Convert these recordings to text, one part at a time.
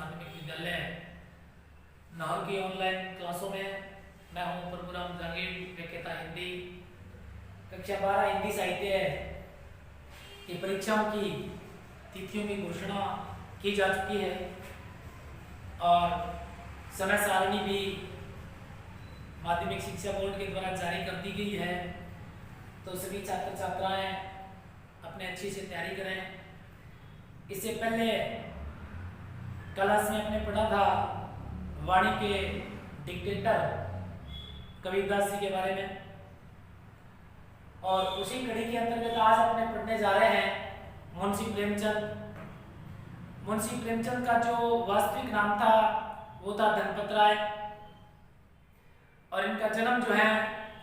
माध्यमिक विद्यालय नाहर की ऑनलाइन क्लासों में मैं हूं परपुराम जहांगीर व्याख्याता हिंदी कक्षा 12 हिंदी साहित्य की परीक्षाओं की तिथियों की घोषणा की जा चुकी है और समय सारणी भी माध्यमिक शिक्षा बोर्ड के द्वारा जारी कर दी गई है। तो सभी छात्र छात्राएं अपने अच्छी से तैयारी करें। इससे पहले क्लास में आपने पढ़ा था वाणी के डिक्टेटर कबीरदास जी के बारे में और उसी कड़ी के अंतर्गत आज अपने पढ़ने जा रहे हैं मुंशी प्रेमचंद। मुंशी प्रेमचंद का जो वास्तविक नाम था वो था धनपत राय और इनका जन्म जो है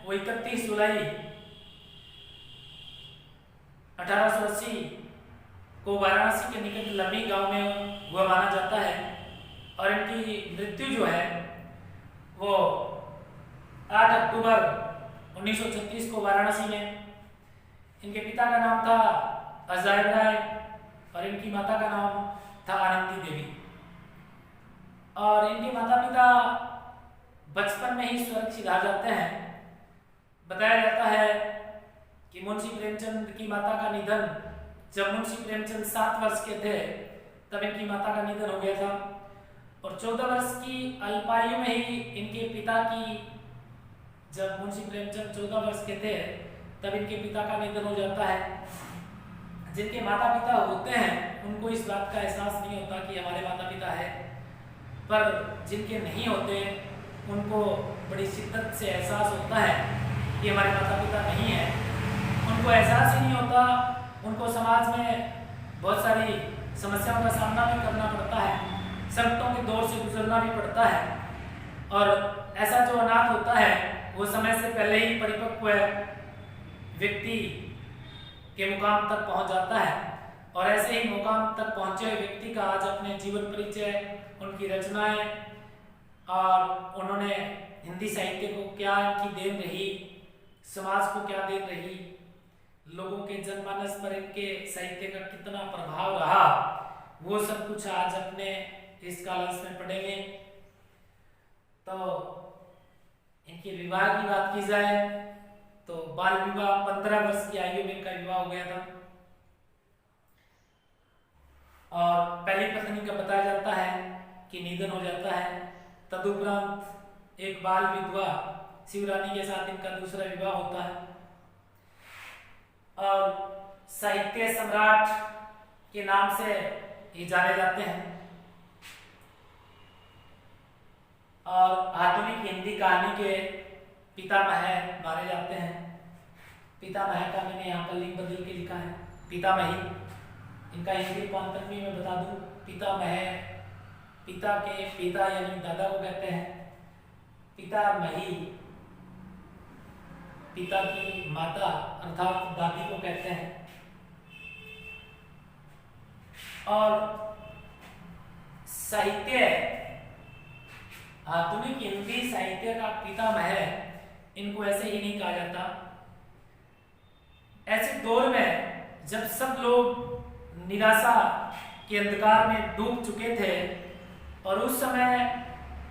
वो 31 जुलाई 1880 को वाराणसी के निकट लम्बी गांव में हुआ माना जाता है और इनकी मृत्यु जो है वो 8 अक्टूबर 1936 को वाराणसी में। इनके पिता का नाम था अजायब राय और इनकी माता का नाम था आनंदी देवी और इनके माता पिता बचपन में ही स्वर्ग सिधा जाते हैं। बताया जाता है कि मुंशी प्रेमचंद की माता का निधन जब मुंशी प्रेमचंद 7 वर्ष के थे तब इनकी माता का निधन हो गया था और 14 वर्ष की अल्पायु में ही इनके पिता की जब मुंशी प्रेमचंद 14 वर्ष के थे तब इनके पिता का निधन हो जाता है। जिनके माता पिता होते हैं उनको इस बात का एहसास नहीं होता कि हमारे माता पिता है, पर जिनके नहीं होते उनको बड़ी शिद्दत से एहसास होता है कि हमारे माता पिता नहीं है। उनको एहसास ही नहीं होता, उनको समाज में बहुत सारी समस्याओं का सामना भी करना पड़ता है, संकटों के दौर से गुजरना भी पड़ता है और ऐसा जो अनाथ होता है वो समय से पहले ही परिपक्व व्यक्ति के मुकाम तक पहुंच जाता है और ऐसे ही मुकाम तक पहुंचे हुए व्यक्ति का आज अपने जीवन परिचय, उनकी रचनाएं और उन्होंने हिंदी साहित्य को क्या इनकी देन रही, समाज को क्या देन रही, लोगों के जनमानस पर इनके साहित्य का कितना प्रभाव रहा, वो सब कुछ आज अपने इस क्लास में पढ़ेंगे। तो इनके विवाह की बात की जाए तो बाल विवाह 15 वर्ष की आयु में इनका विवाह हो गया था और पहली पत्नी का बताया जाता है कि निधन हो जाता है। तदुपरांत एक बाल विधवा शिवरानी के साथ इनका दूसरा विवाह होता है और साहित्य सम्राट के नाम से ये जाने जाते हैं और आधुनिक हिंदी कहानी के पितामह माने जाते हैं। पितामह का मैंने यहाँ पर लिंक बदल के लिखा है पितामही। इनका हिंदी रूपांतर भी मैं बता दूं, पितामह पिता के पिता यानी दादा को कहते हैं, पितामही पिता की माता अर्थात दादी को कहते हैं। और साहित्य आधुनिक हिंदी साहित्य का पितामह इनको ऐसे ही नहीं कहा जाता। ऐसे दौर में जब सब लोग निराशा के अंधकार में डूब चुके थे और उस समय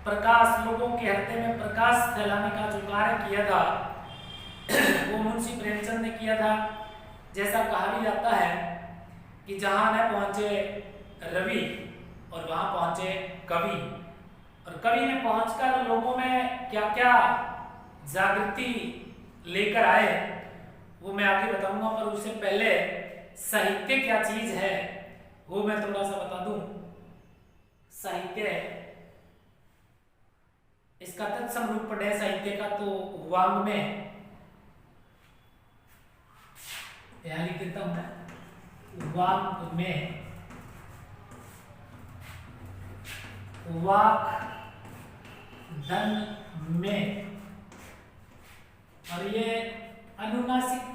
प्रकाश, लोगों के हृदय में प्रकाश फैलाने का जो कार्य किया था वो मुंशी प्रेमचंद ने किया था। जैसा कहा भी जाता है कि जहां न पहुंचे रवि और वहां पहुंचे कवि और कवि ने पहुंचकर लोगों में क्या क्या जागृति लेकर आए वो मैं आगे बताऊंगा, पर उससे पहले साहित्य क्या चीज है वो मैं थोड़ा सा बता दूं। साहित्य इसका तत्सम रूप पढ़े साहित्य का तो वांग में यहां लिख देता हूं मैं, वांग में वाक धन में और ये अनुनासिक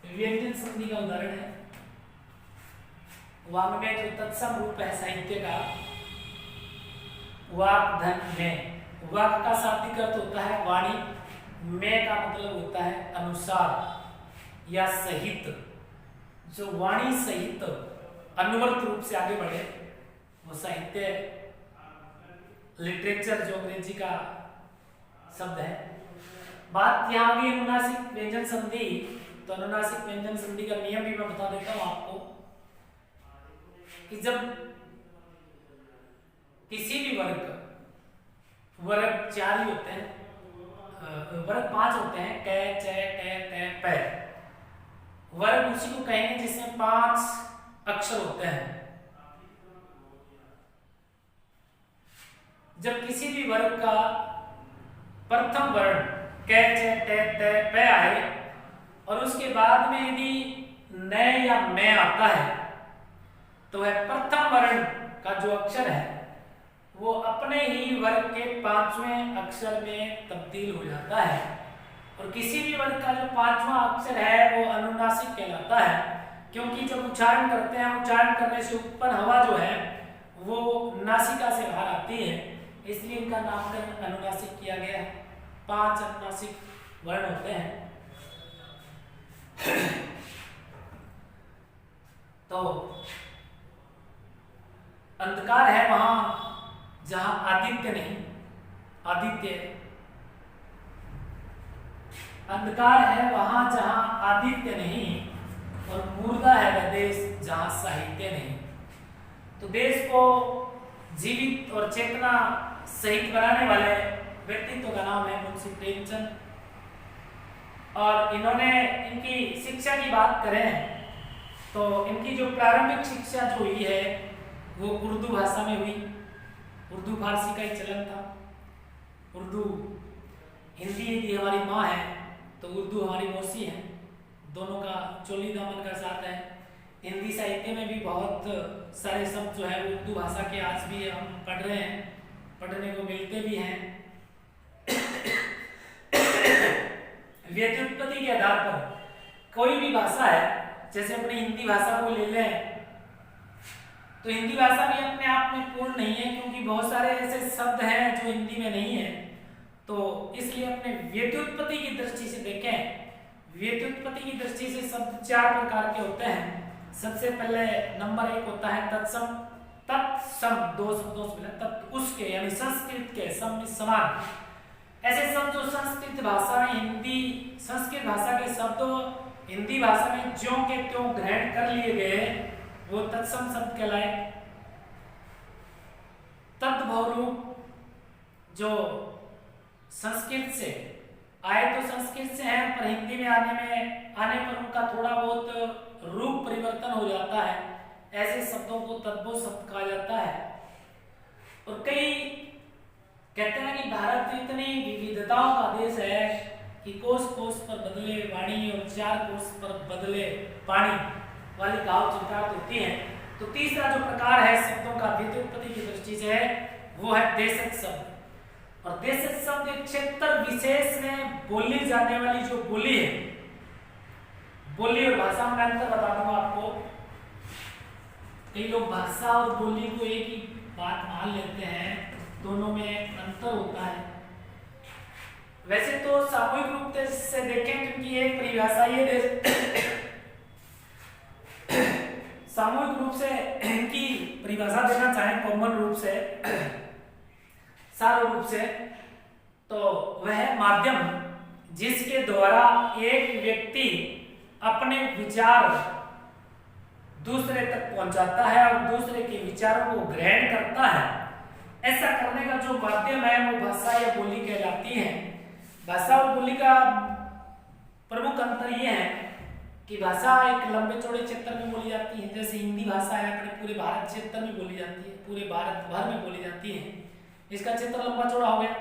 व्यंजन संधि का उदाहरण है। वांग में जो तत्सम रूप है साहित्य का वाक धन में, वाक का शाब्दिक अर्थ होता है वाणी, में का मतलब होता है अनुसार या सहित। जो वाणी सहित अनुवर्त रूप से आगे बढ़े, वो साहित्य लिटरेचर जो अंग्रेजी का शब्द है। बात यहाँ आ गई अनुनासिक व्यंजन संधि। तो अनुनासिक व्यंजन संधि का नियम भी मैं बता देता हूँ आपको कि जब किसी भी वर्ग 4 ही होते हैं, वर्ग 5 होते हैं, क च ट ट प, वर्ग उसी को कहेंगे जिसमें 5 अक्षर होते हैं। जब किसी भी वर्ग का प्रथम वर्ण क च ट ट प आए और उसके बाद में यदि न या मैं आता है तो वह प्रथम वर्ण का जो अक्षर है वो अपने ही वर्ग के 5वें अक्षर में तब्दील हो जाता है। और किसी भी वर्ग का जो 5वां अक्षर है वो अनुनासिक कहलाता है, क्योंकि जब उच्चारण करते हैं, उच्चारण करने से उत्पन्न हवा जो है वो नासिका से बाहर आती है, इसलिए इनका नामकरण अनुनासिक किया गया है। 5 अनुनासिक वर्ण होते हैं। तो अंधकार है वहां जहां आदित्य नहीं, आदित्य अंधकार है वहां जहां आदित्य नहीं, और मुर्दा है वह देश जहां साहित्य नहीं। तो देश को जीवित और चेतना सहित बनाने वाले व्यक्तित्व का नाम है मुंशी प्रेमचंद। और इन्होंने इनकी शिक्षा की बात करें तो इनकी जो प्रारंभिक शिक्षा जो हुई है वो उर्दू भाषा में हुई। उर्दू फारसी का ही चलन था। उर्दू, हिंदी यदि हमारी माँ है तो उर्दू हमारी मौसी है, दोनों का चोली दामन का साथ है। हिंदी साहित्य में भी बहुत सारे शब्द जो है उर्दू भाषा के आज भी हम पढ़ रहे हैं, पढ़ने को मिलते भी हैं। व्युत्पत्ति के आधार पर कोई भी भाषा है, जैसे अपनी हिंदी भाषा को ले लें तो हिंदी भाषा भी अपने आप में पूर्ण नहीं है, क्योंकि बहुत सारे ऐसे शब्द हैं जो हिंदी में नहीं है। तो इसलिए अपने व्युत्पत्ति की दृष्टि से देखें, व्युत्पत्ति की दृष्टि से शब्द 4 प्रकार के होते हैं। सबसे पहले नंबर 1 होता है तत्सम। तत्सम 2 शब्दों से मिला, तत् उसके यानी संस्कृत के, सम में समान। ऐसे शब्द जो संस्कृत भाषा में संस्कृत भाषा के शब्दों हिंदी भाषा में ज्यों के त्यों ग्रहण कर लिए गए वो तत्सम शब्द कहलाए। तद्भव रूप जो संस्कृत से आए तो संस्कृत से हैं, पर हिंदी में आने पर उनका थोड़ा बहुत रूप परिवर्तन हो जाता है। ऐसे शब्दों को तद्भव शब्द कहा जाता है। और कई कहते हैं कि भारत इतनी विविधताओं का देश है कि कोस कोस पर बदले वाणी और 4 कोस पर बदले पानी वाली कहावत चित्रार्थ होती है। तो तीसरा जो प्रकार है शब्दों का व्युत्पत्ति की दृष्टि से है वो है देशज शब्द। और देशज शब्द एक क्षेत्र विशेष में बोली जाने वाली जो बोली है, बोली और भाषा में अंतर बता दूंगा आपको। कई लोग भाषा और बोली को एक ही बात मान लेते हैं, दोनों में अंतर होता है। वैसे तो सामूहिक रूप से देखें क्योंकि एक परिभाषा ये सामूहिक रूप से इनकी परिभाषा देना चाहें कॉमन रूप से, सार रूप से, तो वह माध्यम जिसके द्वारा एक व्यक्ति अपने विचार दूसरे तक पहुंचाता है और दूसरे के विचारों को ग्रहण करता है। ऐसा करने का जो माध्यम है वो भाषा या बोली कहलाती है। भाषा और बोली का प्रमुख अंतर यह है कि भाषा एक लंबे चौड़े क्षेत्र में बोली जाती है, जैसे हिंदी भाषा है अपने पूरे भारत क्षेत्र में बोली जाती है, पूरे भारत भर में बोली जाती है, इसका क्षेत्र लंबा चौड़ा हो गया।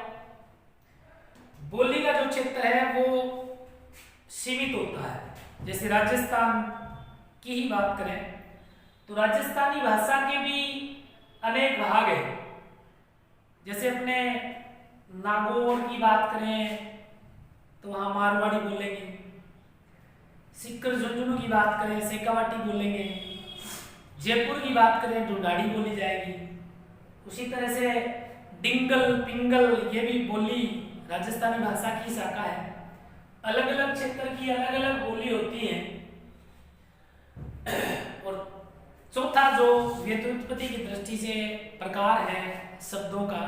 बोली का जो क्षेत्र है वो सीमित होता है। जैसे राजस्थान की ही बात करें तो राजस्थानी भाषा के भी अनेक भाग हैं। जैसे अपने नागौर की बात करें तो वहाँ मारवाड़ी बोलेंगे, सिक्कर झुंझुनू की बात करें शेखावाटी बोलेंगे, जयपुर की बात करें तो ढाडी बोली जाएगी। उसी तरह से डिंगल पिंगल ये भी बोली राजस्थानी भाषा की शाखा है। अलग अलग क्षेत्र की अलग अलग बोली होती है। और चौथा तीसरा जो व्युत्पत्ति की दृष्टि से प्रकार है शब्दों का,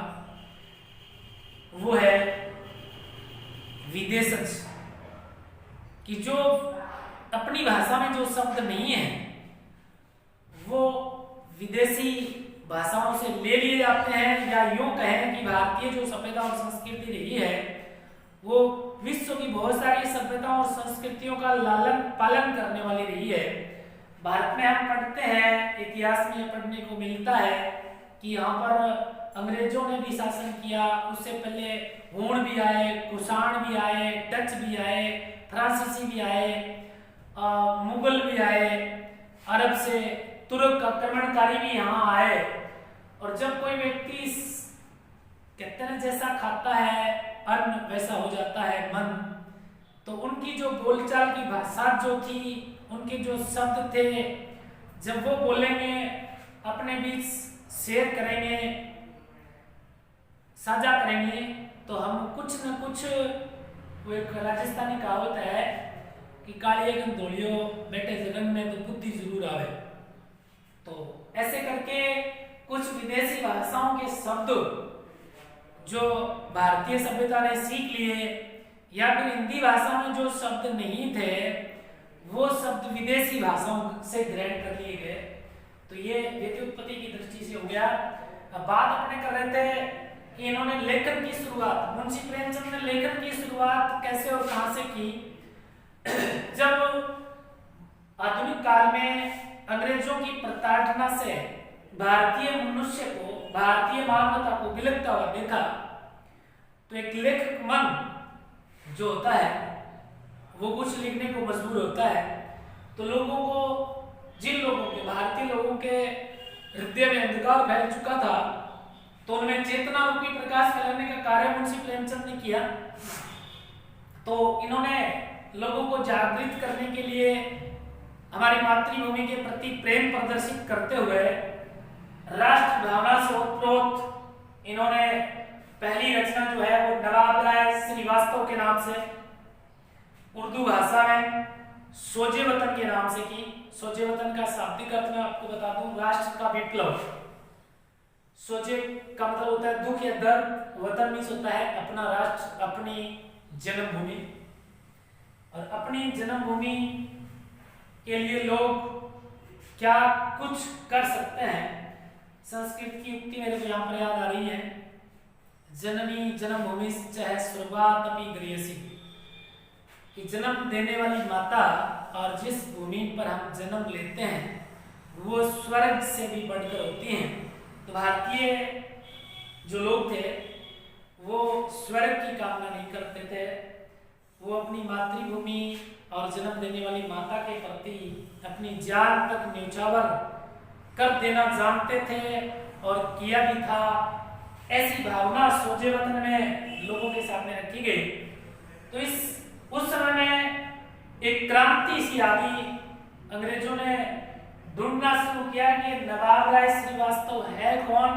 वो है विदेशज, कि जो अपनी भाषा में जो शब्द नहीं है वो विदेशी भाषाओं से ले लिए जाते हैं, या यूं कहें कि भारतीय जो सभ्यता और संस्कृति रही है वो विश्व की बहुत सारी सभ्यताओं और संस्कृतियों का लालन पालन करने वाली रही है। भारत में हम पढ़ते हैं, इतिहास में पढ़ने को मिलता है कि यहाँ पर अंग्रेजों ने भी शासन किया, उससे पहले हूण भी आए, कुषाण भी आए, डच भी आए, फ्रांसीसी भी आए, मुगल भी आए, अरब से तुर्क आक्रमणकारी भी यहाँ आए। और जब कोई व्यक्ति कहते हैं जैसा खाता है अन्न वैसा हो जाता है मन, तो उनकी जो बोलचाल की भाषा जो थी, उनके जो शब्द थे, जब वो बोलेंगे अपने बीच शेयर करेंगे, साझा करेंगे, तो हम कुछ न कुछ, वो एक राजस्थानी कहावत है कि कालिए गन धोलियो बेटे जगन में तो बुद्धि जरूर आवे। तो ऐसे करके कुछ विदेशी भाषाओं के शब्द जो भारतीय सभ्यता ने सीख लिए, या फिर हिंदी भाषा में जो शब्द नहीं थे वो शब्द विदेशी भाषाओं से ग्रहण कर लिए गए। तो ये व्युत्पत्ति की दृष्टि से हो गया। अब बात अपने कर रहे थे कि इन्होंने लेखन की शुरुआत, मुंशी प्रेमचंद ने लेखन की शुरुआत कैसे और कहां से की। जब आधुनिक काल में अंग्रेजों की प्रताड़ना से भारतीय मनुष्य को, भारतीय मानवता को बिलखता हुआ देखा, तो एक लेखक मन जो होता है वो कुछ लिखने को मजबूर होता है। तो लोगों को, जिन लोगों के, भारतीय लोगों के हृदय में अंधकार फैल चुका था, तो उनमें चेतना रूपी प्रकाश फैलाने का कार्य मुंशी प्रेमचंद ने किया। तो इन्होंने लोगों को जागृत करने के लिए हमारी मातृभूमि के प्रति प्रेम प्रदर्शित करते हुए राष्ट्र भावना से ओतप्रोत इन्होंने पहली रचना जो है वो नवाब राय श्रीवास्तव के नाम से उर्दू भाषा में सोजे वतन के नाम से की। सोजे वतन का शाब्दिक अर्थ मैं आपको बता दूं, राष्ट्र का विप्लव। सोजे का मतलब होता है दुख या दर्द, वतन मीन्स होता है अपना राष्ट्र, अपनी जन्मभूमि। और अपनी जन्मभूमि के लिए लोग क्या कुछ कर सकते हैं, संस्कृत की उक्ति मेरे को यहाँ पर याद आ रही है, जननी जन्मभूमि चाहे स्वर्गात अपि गरीयसी, कि जन्म देने वाली माता और जिस भूमि पर हम जन्म लेते हैं वो स्वर्ग से भी बढ़कर होती हैं। तो भारतीय जो लोग थे वो स्वर्ग की कामना नहीं करते थे, वो अपनी मातृभूमि और जन्म देने वाली माता के प्रति अपनी जान तक न्यौछावर कर देना जानते थे और किया भी था। ऐसी भावना सोजे वतन में लोगों के सामने रखी गई। तो उस समय में एक क्रांति सी आ गई। अंग्रेजों ने ढूंढना शुरू किया कि नवाब राय श्रीवास्तव है कौन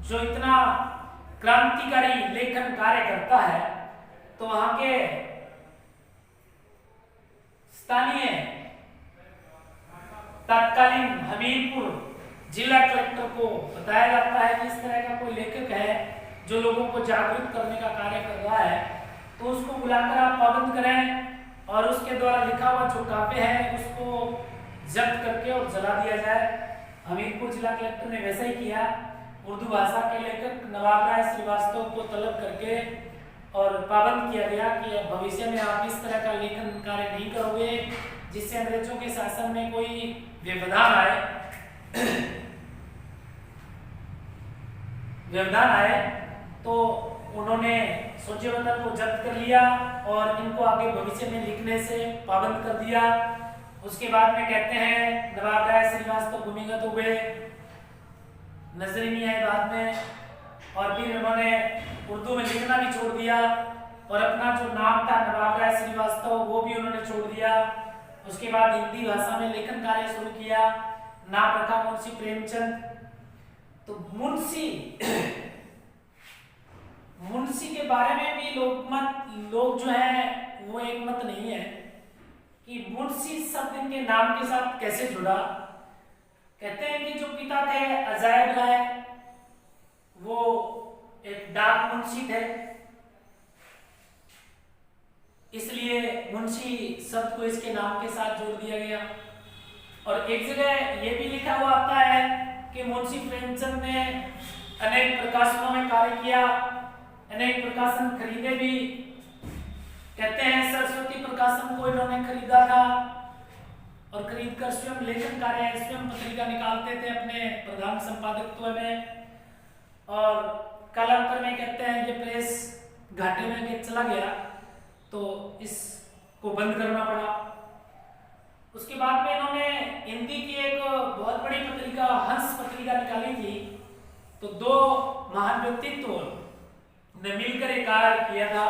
जो इतना क्रांतिकारी लेखन कार्य करता है। तो वहां के स्थानीय तत्कालीन हमीरपुर जिला कलेक्टर को बताया जाता है कि इस तरह का कोई लेखक है जो लोगों को जागरूक करने का कार्य कर रहा है, तो उसको बुलाकर आप पाबंद करें और उसके द्वारा लिखा हुआ जो काव्य है उसको जब्त करके और जला दिया जाए। हमीरपुर जिला कलेक्टर ने वैसा ही किया। उर्दू भाषा के लेखक नवाब राय श्रीवास्तव को तलब करके और पाबंद किया गया कि अब भविष्य में आप इस तरह का लेखन कार्य नहीं करोगे जिससे अंग्रेजों के शासन में कोई व्यवधान आए। तो उन्होंने सोचे वतन को जब्त कर लिया और इनको आगे भविष्य में लिखने से पाबंद कर दिया। उसके बाद में कहते हैं नवाब राय श्रीवास्तव भूमिगत हुए, नजर ही नहीं आए बाद में, और फिर उन्होंने उर्दू में लिखना भी छोड़ दिया और अपना जो नाम था नवाब राय श्रीवास्तव वो भी उन्होंने छोड़ दिया। उसके बाद हिंदी भाषा में लेखन कार्य शुरू किया, नाम रखा मुंशी प्रेमचंद। तो मुंशी के बारे में भी लोग जो है वो एक मत नहीं है कि मुंशी शब्द इनके नाम के साथ कैसे जुड़ा। कहते हैं कि जो पिता थे अजायब राय, वो एक डाक मुंशी थे, इसलिए मुंशी शब्द को इसके नाम के साथ जोड़ दिया गया। और एक जगह ये भी लिखा हुआ आता है कि मुंशी प्रेमचंद ने अनेक प्रकाशनों में कार्य किया, अनेक प्रकाशन खरीदे भी। कहते हैं सरस्वती प्रकाशन को इन्होंने खरीदा था और खरीदकर स्वयं लेखन कार्य, स्वयं पत्रिका निकालते थे अपने प्रधान संपादकत्व में। और कालांतर में कहते हैं ये प्रेस घाटे में चला गया तो इसको बंद करना पड़ा। उसके बाद में इन्होंने हिंदी की एक बहुत बड़ी पत्रिका हंस पत्रिका निकाली थी। तो दो महान व्यक्तित्व ने मिलकर एक कार्य किया था,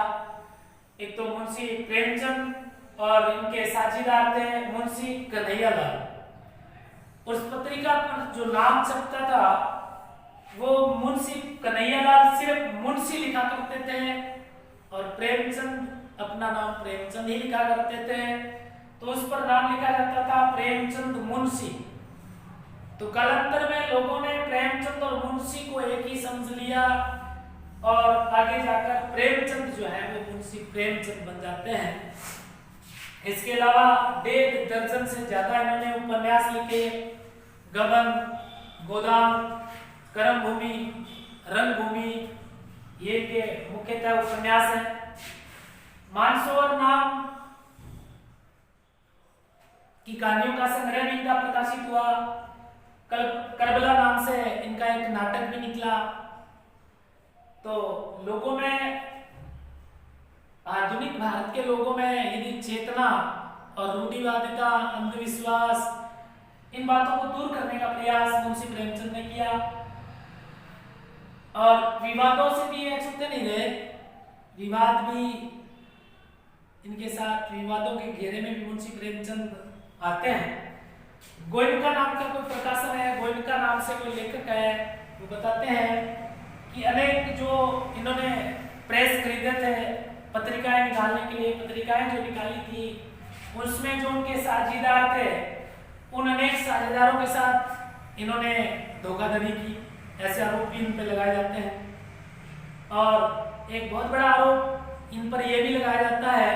एक तो मुंशी प्रेमचंद और इनके साझीदार थे मुंशी कन्हैयालाल। उस पत्रिका पर जो नाम छपता था वो मुंशी कन्हैयालाल सिर्फ मुंशी लिखा करते थे और प्रेमचंद अपना नाम प्रेमचंद ही लिखा करते थे। तो उस पर नाम लिखा जाता था प्रेमचंद मुंशी। तो कालांतर में लोगों ने प्रेमचंद और मुंशी को एक ही समझ लिया और आगे जाकर प्रेमचंद जो है वो मुंशी प्रेमचंद बन जाते हैं। इसके अलावा 1.5 दर्जन से ज्यादा इन्होंने उपन्यास लिखे। गबन, गोदाम, कर्मभूमि, रंगभूमि, ये के मुख्यतः उपन्यास हैं। मानसरोवर नाम की कहानियों का संग्रह भी इनका प्रकाशित हुआ। करबला नाम से इनका एक नाटक भी निकला। तो लोगों में, आधुनिक भारत के लोगों में यदि चेतना और रूढ़िवादिता, अंधविश्वास, इन बातों को दूर करने का प्रयास मुंशी प्रेमचंद ने किया। और विवादों से भी अछूते नहीं रहे, विवाद भी इनके साथ, विवादों के घेरे में भी मुंशी प्रेमचंद आते हैं। गोयनका नाम का कोई प्रकाशन है, गोयनका नाम से कोई लेखक है, वो बताते हैं कि अनेक जो इन्होंने प्रेस खरीदे थे पत्रिकाएं निकालने के लिए, पत्रिकाएं जो निकाली थी उसमें जो उनके साझीदार थे उन अनेक साझेदारों के साथ इन्होंने धोखाधड़ी की, ऐसे आरोप भी इन पर लगाए जाते हैं। और एक बहुत बड़ा आरोप इन पर यह भी लगाया जाता है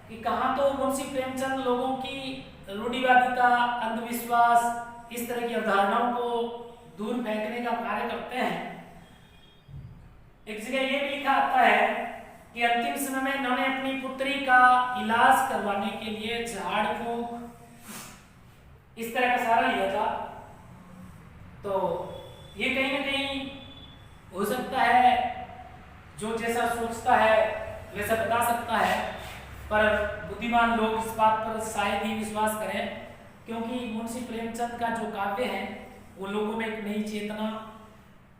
कि कहाँ तो मुंशी प्रेमचंद लोगों की रूढ़िवादिता, अंधविश्वास, इस तरह की अवधारणाओं को दूर फेंकने का कार्य करते हैं। एक जगह ये भी लिखा आता है कि अंतिम समय में इन्होंने अपनी पुत्री का इलाज करवाने के लिए झाड़ फूंक, इस तरह का सहारा लिया था। तो ये कहीं ना कहीं हो सकता है, जो जैसा सोचता है वैसा बता सकता है, पर बुद्धिमान लोग इस बात पर शायद ही विश्वास करें, क्योंकि मुंशी प्रेमचंद का जो काव्य है वो लोगों में एक नई चेतना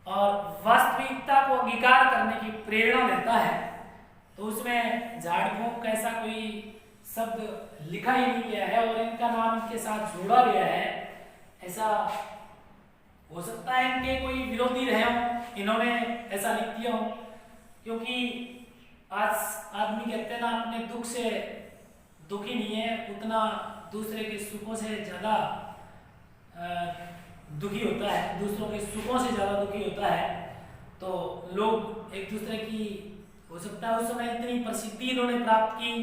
और वास्तविकता को अंगीकार करने की प्रेरणा देता है। तो उसमें झाड़ फूंक का ऐसा कोई शब्द लिखा ही नहीं गया है और इनका नाम इनके साथ जोड़ा गया है। ऐसा हो सकता है इनके कोई विरोधी रहे हों, इन्होंने ऐसा लिख दिया हो, क्योंकि आज आदमी कहते हैं ना, अपने दुख से दुखी नहीं है, उतना दूसरे के सुखों से ज्यादा दुखी होता है, दूसरों के सुखों से ज्यादा दुखी होता है। तो लोग एक दूसरे की, हो सकता है उस समय इतनी प्रसिद्धि इन्होंने प्राप्त की,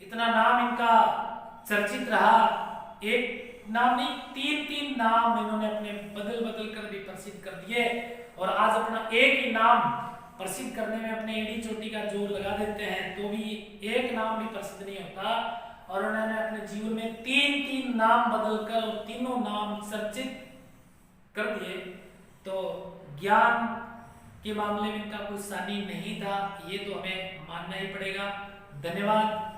इतना नाम इनका चर्चित रहा, एक नाम नहीं 3 नाम इन्होंने अपने बदल कर भी प्रसिद्ध कर दिए। और आज अपना एक ही नाम प्रसिद्ध करने में अपने एड़ी चोटी का जोर लगा देते हैं तो भी एक नाम भी प्रसिद्ध नहीं होता। और उन्होंने अपने जीवन में 3 नाम बदलकर और तीनों नाम चर्चित कर दिए। तो ज्ञान के मामले में इनका कोई सानी नहीं था, ये तो हमें मानना ही पड़ेगा। धन्यवाद।